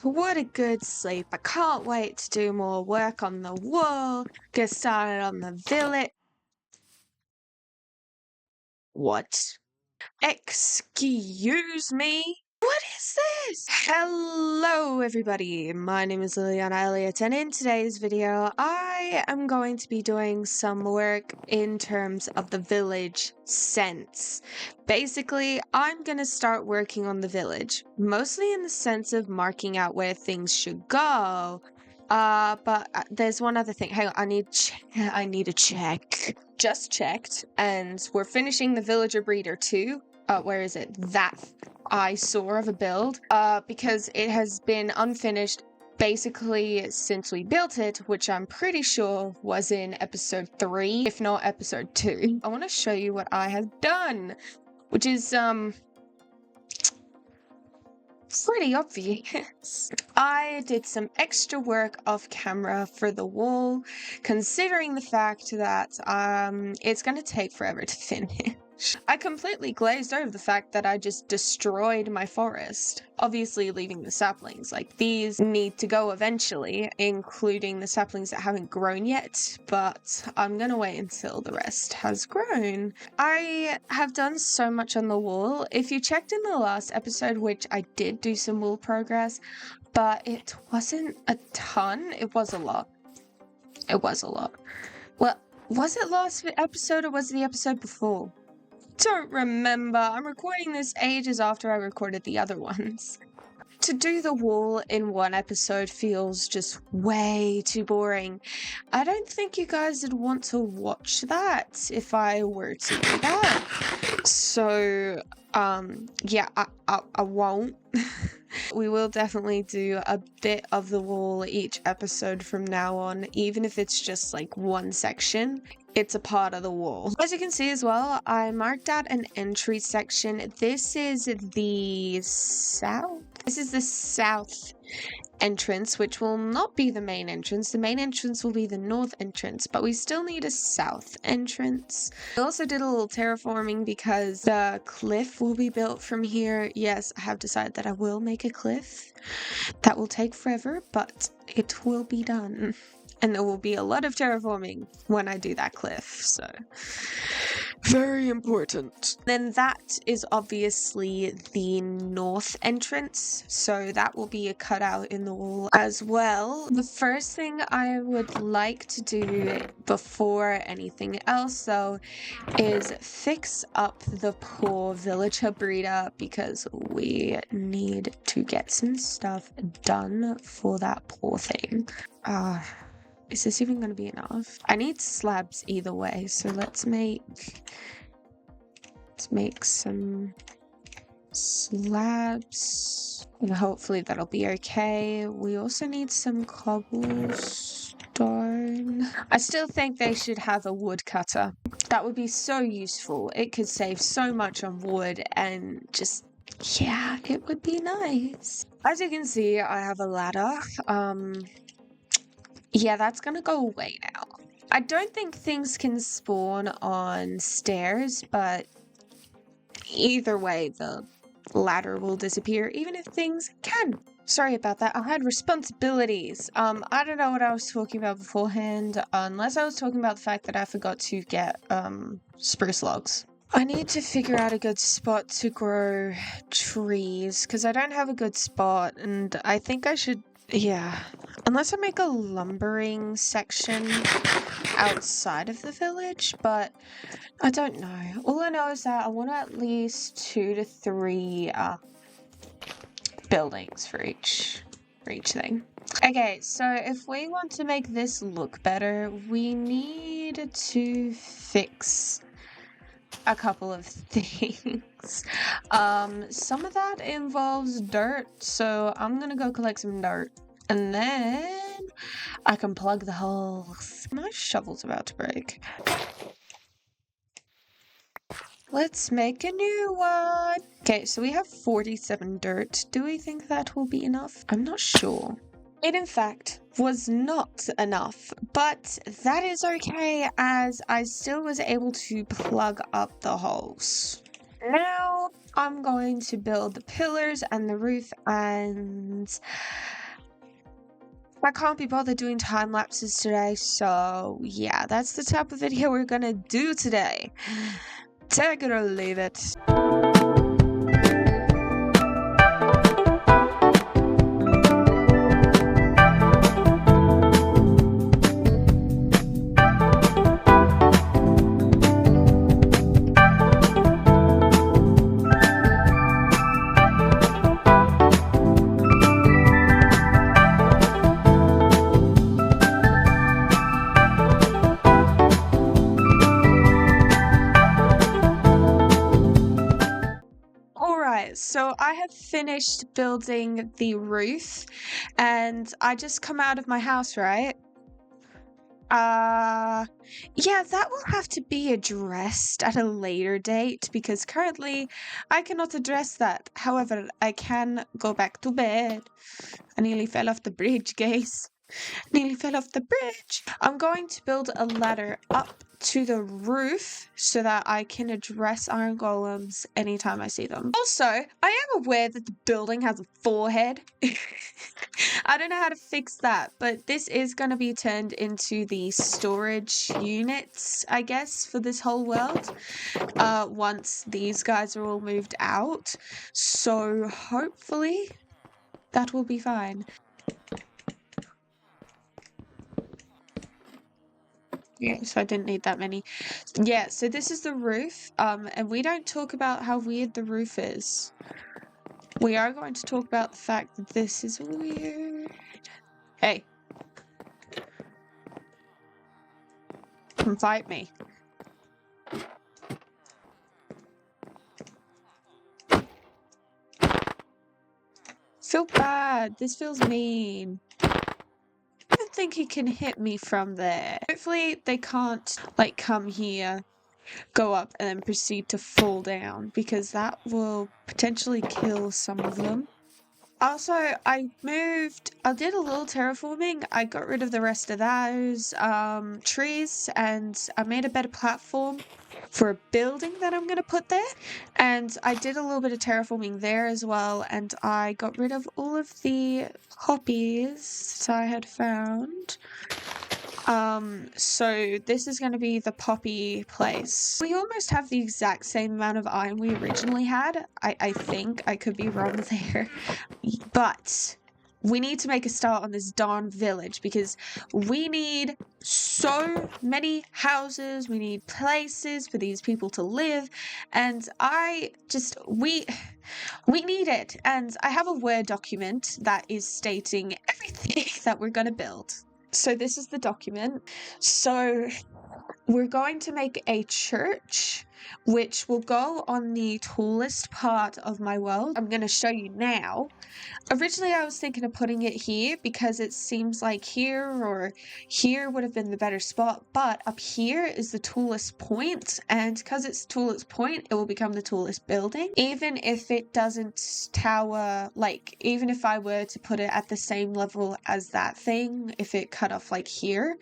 What a good sleep. I can't wait to do more work on the wall, get started on the village. What? Excuse me? What is this? Hello, everybody. My name is Liliana Elliott, and in today's video, I am going to be doing some work in terms of the village sense. Basically, I'm going to start working on the village, mostly in the sense of marking out where things should go. But there's one other thing. Hang on, I need to check. Just checked, and we're finishing the villager breeder too. Where is it? That eyesore of a build, because it has been unfinished basically since we built it, which I'm pretty sure was in episode 3, if not episode 2. I want to show you what I have done, which is pretty obvious. I did some extra work off camera for the wall, considering the fact that it's going to take forever to finish. I completely glazed over the fact that I just destroyed my forest, obviously leaving the saplings. Like, these need to go eventually, including the saplings that haven't grown yet, but I'm gonna wait until the rest has grown. I have done so much on the wall. If you checked in the last episode, which I did do some wall progress, but it wasn't a ton. It was a lot. It was a lot. Well, was it last episode or was it the episode before? Don't remember. I'm recording this ages after I recorded the other ones. To do the wall in one episode feels just way too boring. I don't think you guys would want to watch that if I were to do that. So, yeah, I won't. We will definitely do a bit of the wall each episode from now on, even if it's just like one section. It's a part of the wall. As you can see as well, I marked out an entry section. This is the south. This is the south entrance, which will not be the main entrance. The main entrance will be the north entrance, but we still need a south entrance. I also did a little terraforming because the cliff will be built from here. Yes, I have decided that I will make a cliff. That will take forever, but it will be done. And there will be a lot of terraforming when I do that cliff, so very important. Then that is obviously the north entrance, so that will be a cutout in the wall as well. The first thing I would like to do before anything else, though, is fix up the poor villager breeder, because we need to get some stuff done for that poor thing. Is this even going to be enough? I need slabs either way, so let's make some slabs, and hopefully that'll be okay. We also need some cobblestone. I still think they should have a woodcutter. That would be so useful. It could save so much on wood, and just, yeah, it would be nice. As you can see, I have a ladder. Yeah, that's gonna go away now. I don't think things can spawn on stairs, but either way, the ladder will disappear, even if things can. Sorry about that. I had responsibilities. I don't know what I was talking about beforehand, unless I was talking about the fact that I forgot to get, spruce logs. I need to figure out a good spot to grow trees, because I don't have a good spot, and I think I should, yeah. Unless I make a lumbering section outside of the village, but I don't know. All I know is that I want at least 2 to 3 buildings for each thing. Okay, so if we want to make this look better, we need to fix a couple of things. Some of that involves dirt, so I'm gonna go collect some dirt. And then I can plug the holes. My shovel's about to break. Let's make a new one. Okay, so we have 47 dirt. Do we think that will be enough? I'm not sure. It, in fact, was not enough, but that is okay, as I still was able to plug up the holes. Now, I'm going to build the pillars and the roof, and I can't be bothered doing time lapses today, so yeah, that's the type of video we're gonna do today. Take it or leave it. Alright, so I have finished building the roof, and I just come out of my house, right? Yeah, that will have to be addressed at a later date because currently I cannot address that. However, I can go back to bed. I nearly fell off the bridge, guys. Nearly fell off the bridge. I'm going to build a ladder up to the roof so that I can address iron golems anytime I see them. Also, I am aware that the building has a forehead. I don't know how to fix that, but this is going to be turned into the storage units, I guess, for this whole world, once these guys are all moved out. So hopefully that will be fine. Yeah, so I didn't need that many. Yeah, so this is the roof, and we don't talk about how weird the roof is. We are going to talk about the fact that this is weird. Hey. Come fight me. Feel bad. This feels mean. I don't think he can hit me from there. Hopefully they can't, like, come here, go up, and then proceed to fall down, because that will potentially kill some of them. Also, I did a little terraforming. I got rid of the rest of those trees, and I made a better platform for a building that I'm going to put there. And I did a little bit of terraforming there as well, and I got rid of all of the poppies that I had found. So this is going to be the poppy place. We almost have the exact same amount of iron we originally had. I think. I could be wrong there. But we need to make a start on this darn village because we need so many houses, we need places for these people to live, and we need it. And I have a Word document that is stating everything that we're going to build. So this is the document. So we're going to make a church, which will go on the tallest part of my world. I'm going to show you now. Originally, I was thinking of putting it here because it seems like here or here would have been the better spot, but up here is the tallest point, and because it's the tallest point, it will become the tallest building. Even if it doesn't tower, like, even if I were to put it at the same level as that thing, if it cut off like here,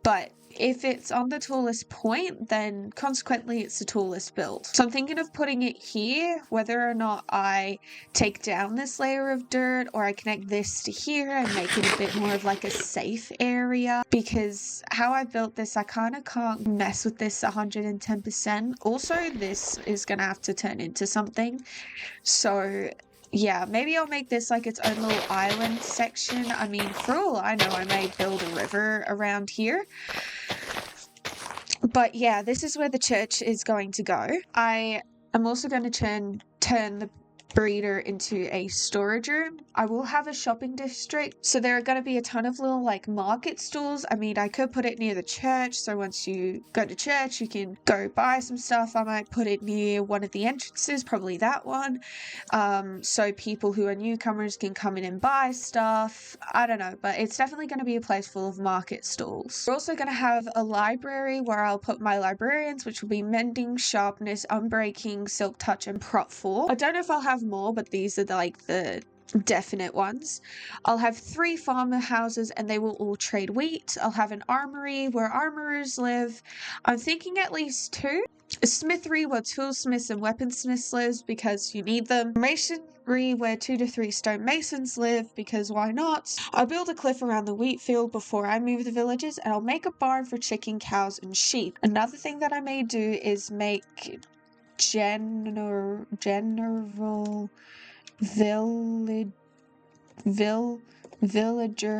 but if it's on the tallest point, then consequently it's the tallest build. So I'm thinking of putting it here, whether or not I take down this layer of dirt or I connect this to here and make it a bit more of like a safe area, because how I built this, I kind of can't mess with this 110%. Also, this is gonna have to turn into something. So yeah, maybe I'll make this like its own little island section. I mean, for all I know, I may build a river around here. But yeah, this is where the church is going to go. I am also going to turn the breeder into a storage room. I will have a shopping district, so there are going to be a ton of little like market stalls. I mean, I could put it near the church, so once you go to church you can go buy some stuff. I might put it near one of the entrances, probably that one, so people who are newcomers can come in and buy stuff. I don't know, but it's definitely going to be a place full of market stalls. We're also going to have a library where I'll put my librarians, which will be mending, sharpness, unbreaking, silk touch, and prop 4. I don't know if I'll have more, but these are the definite ones. I'll have 3 farmer houses and they will all trade wheat. I'll have an armory where armorers live. I'm thinking at least 2. A smithery where toolsmiths and weaponsmiths live because you need them. Masonry where 2 to 3 stonemasons live because why not? I'll build a cliff around the wheat field before I move the villages, and I'll make a barn for chicken, cows, and sheep. Another thing that I may do is make general villager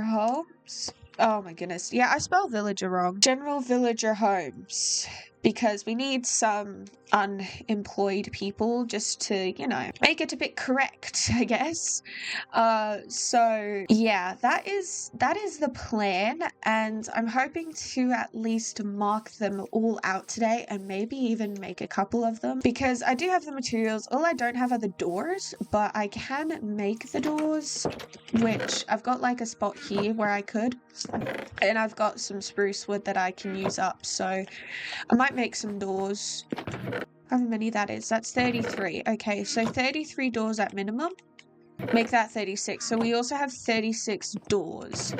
homes. Oh my goodness. Yeah, I spelled villager wrong. General villager homes. Because we need some unemployed people just to, make it a bit correct, I guess. So yeah, that is the plan, and I'm hoping to at least mark them all out today and maybe even make a couple of them, because I do have the materials. All I don't have are the doors, but I can make the doors, which I've got like a spot here where I could, and I've got some spruce wood that I can use up, so I might make some doors. However many that is. That's 33. Okay, so 33 doors at minimum. Make that 36. So we also have 36 doors,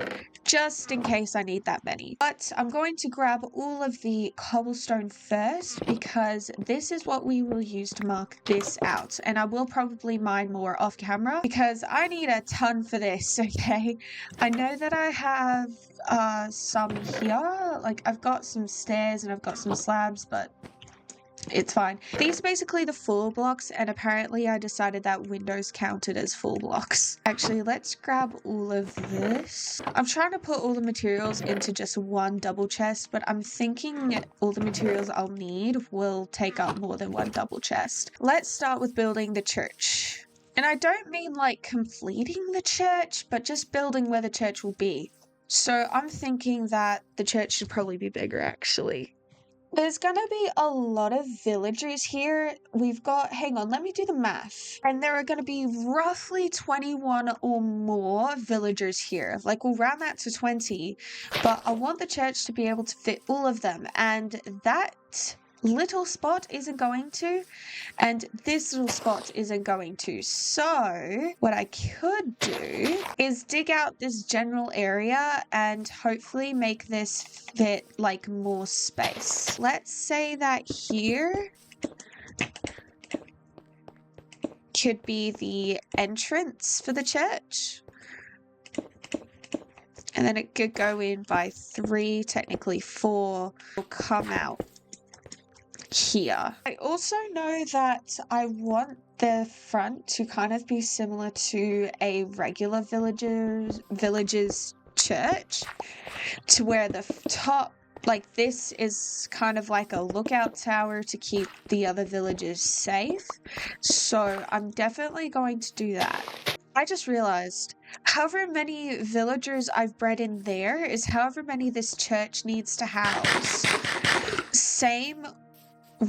just in case I need that many. But I'm going to grab all of the cobblestone first, because this is what we will use to mark this out. And I will probably mine more off camera, because I need a ton for this, okay? I know that I have some here. Like, I've got some stairs and I've got some slabs, but it's fine. These are basically the full blocks, and apparently I decided that windows counted as full blocks. Actually, let's grab all of this. I'm trying to put all the materials into just one double chest, but I'm thinking all the materials I'll need will take up more than one double chest. Let's start with building the church. And I don't mean like completing the church, but just building where the church will be. So I'm thinking that the church should probably be bigger, actually. There's gonna be a lot of villagers here. We've got, hang on, let me do the math. And there are gonna be roughly 21 or more villagers here. Like, we'll round that to 20, but I want the church to be able to fit all of them. And that little spot isn't going to, and this little spot isn't going to. So what I could do is dig out this general area and hopefully make this fit like more space. Let's say that here could be the entrance for the church, and then it could go in by 3, technically 4, will come out here. I also know that I want the front to kind of be similar to a regular village's church, to where the top, like, this is kind of like a lookout tower to keep the other villagers safe. So I'm definitely going to do that. I just realized however many villagers I've bred in there is however many this church needs to house. Same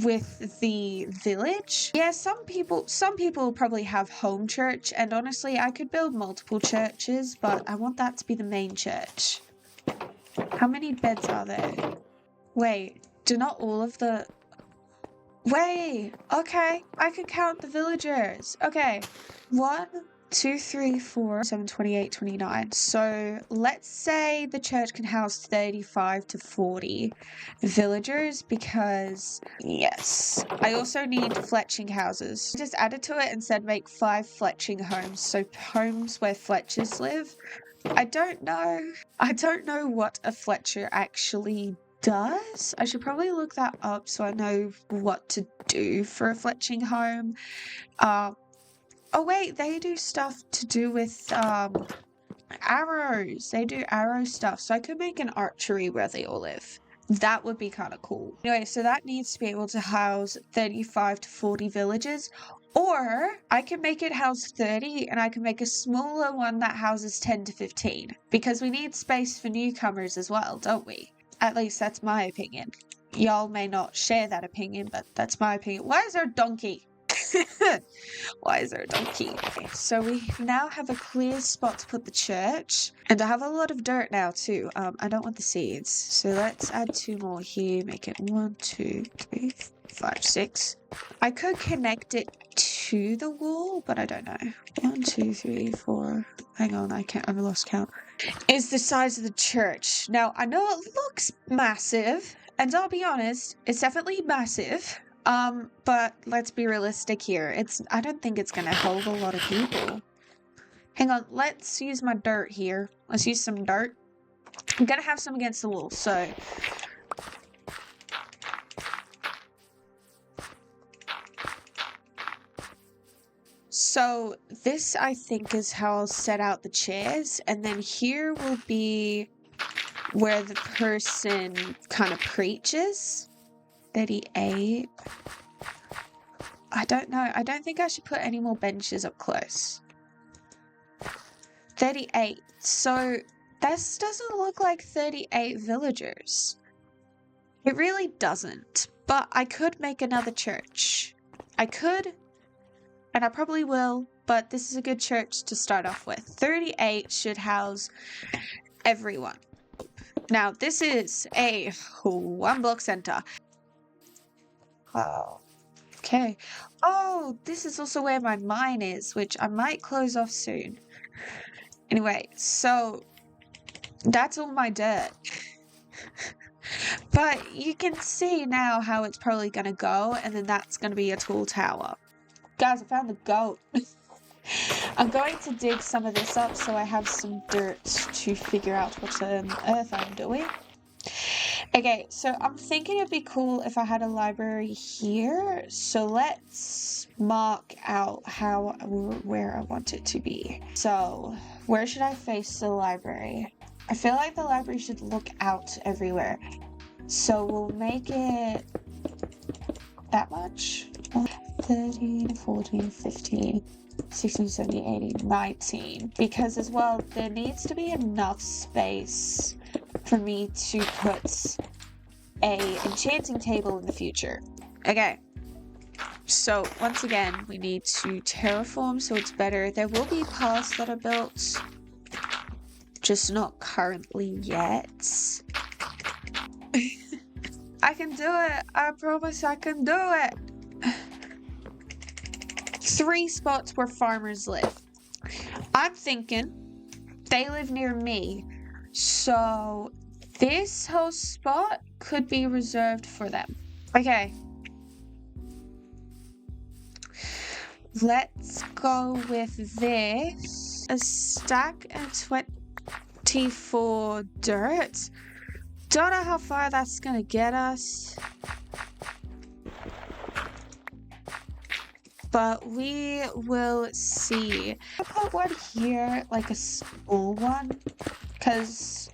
with the village. Yeah, some people will probably have home church, and honestly I could build multiple churches, but I want that to be the main church. How many beds are there? Wait, do not all of the... Wait, okay, I can count the villagers. Okay, 1, 2, 3, 4, 7, 28, 29. So let's say the church can house 35 to 40 villagers, because yes, I also need fletching houses. I just added to it and said make 5 fletching homes, so homes where Fletchers live. I don't know what a Fletcher actually does. I should probably look that up so I know what to do for a fletching home. Oh wait, they do stuff to do with arrows. They do arrow stuff, so I could make an archery where they all live. That would be kind of cool. Anyway, so that needs to be able to house 35 to 40 villages. Or I can make it house 30, and I can make a smaller one that houses 10 to 15. Because we need space for newcomers as well, don't we? At least that's my opinion. Y'all may not share that opinion, but that's my opinion. Why is there a donkey? Why is there a donkey? Okay, so we now have a clear spot to put the church, and I have a lot of dirt now too. I don't want the seeds, so let's add 2 more here. Make it 1, 2, 3, 5, 6. I could connect it to the wall, but I don't know. 1, 2, 3, 4. Hang on, I've lost count. Is the size of the church. Now I know it looks massive, and I'll be honest, it's definitely massive. But let's be realistic here. I don't think it's gonna hold a lot of people. Hang on, let's use my dirt here. Let's use some dirt. I'm gonna have some against the wall, so... So this, I think, is how I'll set out the chairs, and then here will be where the person kind of preaches. 38. I don't know. I don't think I should put any more benches up close. 38. So this doesn't look like 38 villagers. It really doesn't. But I could make another church. I could, and I probably will, but this is a good church to start off with. 38 should house everyone. Now, this is a one-block center. Oh, okay. Oh, this is also where my mine is, which I might close off soon. Anyway, so that's all my dirt. But you can see now how it's probably going to go, and then that's going to be a tall tower. Guys, I found the goat. I'm going to dig some of this up so I have some dirt to figure out what on earth I'm doing. Okay, so I'm thinking it'd be cool if I had a library here. So let's mark out where I want it to be. So where should I face the library? I feel like the library should look out everywhere. So we'll make it that much. 13, 14, 15, 16, 17, 18, 19. Because as well, there needs to be enough space for me to put a enchanting table in the future. Okay. So once again, we need to terraform so it's better. There will be paths that are built, just not currently yet. I can do it. I promise I can do it. 3 spots where farmers live. I'm thinking they live near me, so this whole spot could be reserved for them. Okay. Let's go with this. A stack and 24 dirt. Don't know how far that's gonna get us. But we will see. I'll put one here, like a small one, because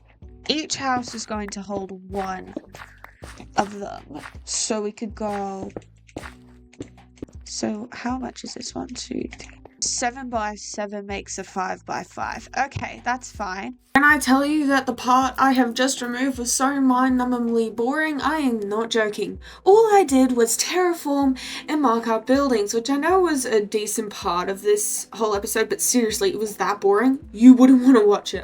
each house is going to hold one of them. So we could go... So how much is this? 1, 2, 3. 7 by 7 makes a 5 by 5. Okay, that's fine. Can I tell you that the part I have just removed was so mind-numbingly boring? I am not joking. All I did was terraform and mark out buildings, which I know was a decent part of this whole episode, but seriously, it was that boring. You wouldn't want to watch it.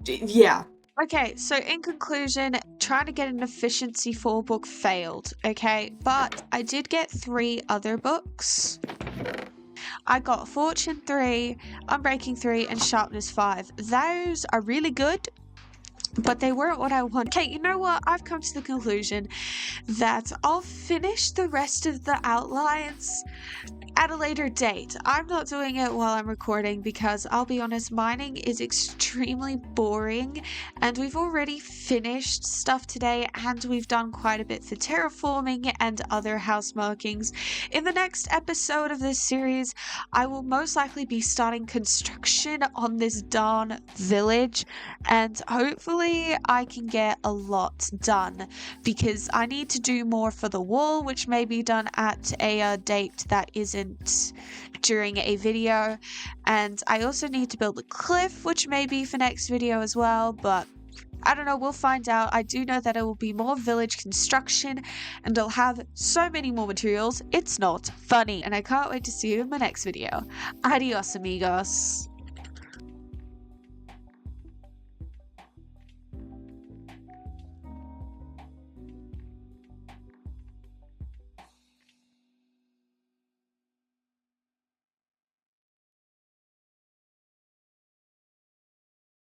Yeah. Okay, so in conclusion, trying to get an efficiency 4 book failed, okay? But I did get 3 other books. I got Fortune 3, Unbreaking 3, and Sharpness 5. Those are really good, but they weren't what I wanted. Okay, you know what? I've come to the conclusion that I'll finish the rest of the outlines at a later date. I'm not doing it while I'm recording because I'll be honest, mining is extremely boring, and we've already finished stuff today, and we've done quite a bit for terraforming and other house markings. In the next episode of this series, I will most likely be starting construction on this darn village, and hopefully I can get a lot done because I need to do more for the wall, which may be done at a date that isn't during a video, and I also need to build a cliff, which may be for next video as well, but I don't know, we'll find out. I do know that it will be more village construction and I'll have so many more materials, it's not funny, and I can't wait to see you in my next video. Adios amigos.